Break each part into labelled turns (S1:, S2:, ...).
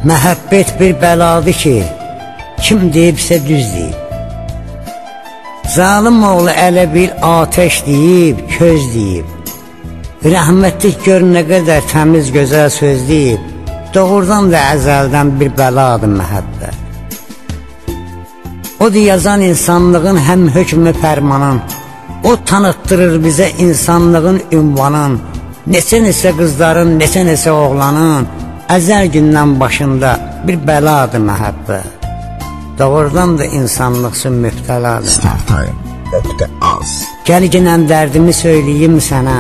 S1: Məhəbbət bir bəladır ki, kim deyibsə düz deyib. Zalim oğlu ələ bir ateş deyib, köz deyib. Rəhmətlik gör nə qədər təmiz gözəl söz deyib. Doğrudan da əzəldən bir bəladır məhəbbət. O da yazan insanlığın həm hökmü fərmanın. O tanıtdırır bizə insanlığın ünvanın. Neçə qızların, neçə oğlanın əzəl gündən başında bir bəladır məhəbbət. Doğrudan da insanlıq üçün müftəladır.
S2: Startime.az
S1: Gəlginən dərdimi söyləyim sənə.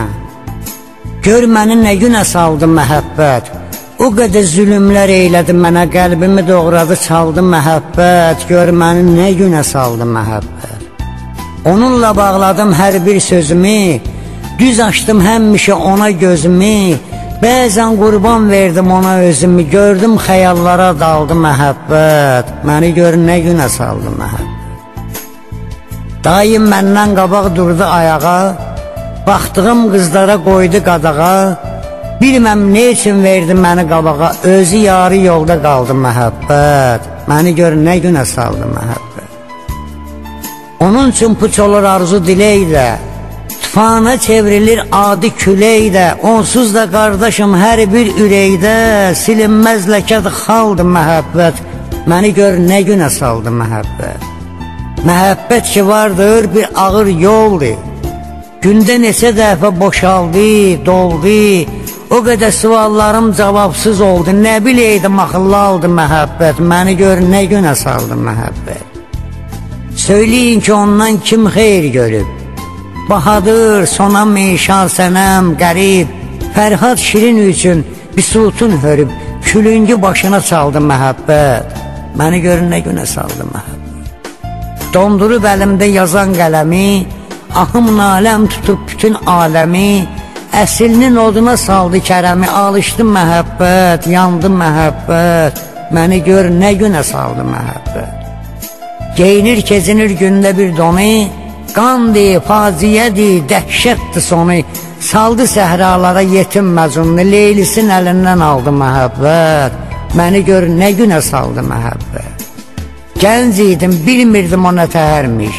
S1: Gör məni nə günə saldı məhəbbət. O qədər zülümlər eylədi mənə, qəlbimi doğradı, çaldı məhəbbət. Gör məni nə günə saldı məhəbbət. Onunla bağladım hər bir sözümü, düz açdım həmişə ona gözümü. Bəzən qurban verdim ona özümü, gördüm xəyallara daldı məhəbbət. Məni gör nə günə saldı məhəbbət. Daim məndən qabaq durdu ayağa, baxdığım qızlara qoydu qadağa. Bilməm ne üçün verdi məni qabağa, özü yarı yolda qaldı məhəbbət. Məni gör nə günə saldı məhəbbət. Onun üçün puç olur arzu dilək də, tufana çevrilir adi külək də. Onsuz da qardaşım hər bir ürəkdə, silinməz ləkəd xaldı məhəbbət. Məni gör nə günə saldı məhəbbət. Məhəbbət ki vardır bir ağır yoldur, gündə neçə dəfə boşaldı, doldu. O qədər suallarım cavabsız oldu, nə biləydim axıllı aldı məhəbbət. Məni gör nə günə saldı məhəbbət. Söyləyin ki ondan kim xeyr görüb, Bahadır, Sonam, Meşan, Sənəm, Qərib, Fərhad Şirin üçün bisutun hörüb, külüngü başına çaldı məhəbbət. Məni gör nə günə saldı məhəbbət. Dondurub əlimdə yazan qələmi, ahım naləm tutub bütün aləmi, əslinin oduna saldı kərəmi. Alışdı məhəbbət, yandı məhəbbət. Məni gör nə günə saldı məhəbbət. Geyinir, kezinir gündə bir donu, qandı, faciədi, dəhşətdi sonu. Saldı səhralara yetim məzununu, Leylisin əlindən aldı məhəbbət. Məni gör nə günə saldı məhəbbət. Gənc idim, bilmirdim o nə təhərmiş.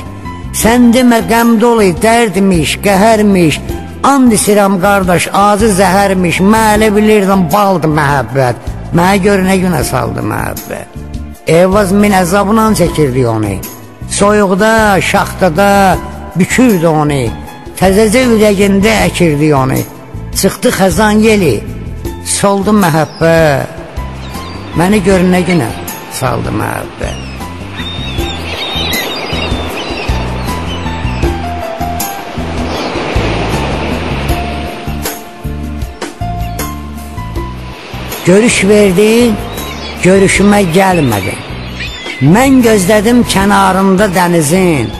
S1: Sən demə qəm dolu, dərdmiş, qəhərmiş. And isirəm qardaş, ağzı zəhərmiş. Mələ bilirdim baldı məhəbbət. Mənə gör nə günə saldı məhəbbət. Evvaz min əzabla çəkirdi onu, soyuqda, şaxtada bükürdü onu. Təzəcə ürəyində əkirdi onu. Çıxdı xəzan yeli, soldu məhəbbət. Məni gör nə günə saldı məhəbbət. Görüş verdin, görüşümə gəlmədin. Mən gözlədim kənarında dənizin.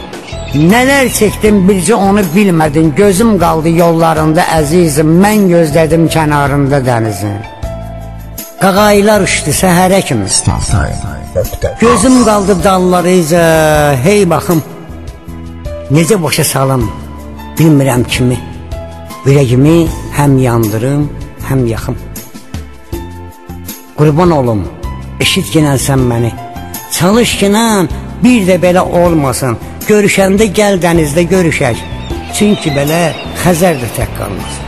S1: Nələr çəkdim bircə onu bilmədin. Gözüm qaldı yollarında əzizim, mən gözlədim kənarında dənizin. Qaqaylar uçdu səhərə kimi, gözüm qaldı dallarıca. Hey baxım, necə başa salım, bilmirəm kimi. Ürəyimi həm yandırım, həm yaxım. Qurban olum, eşit ginən sən məni. Çalış ginən, bir də belə olmasın. Görüşəndə gəl dənizdə görüşək. Çünki belə Xəzər də tək qalmasın.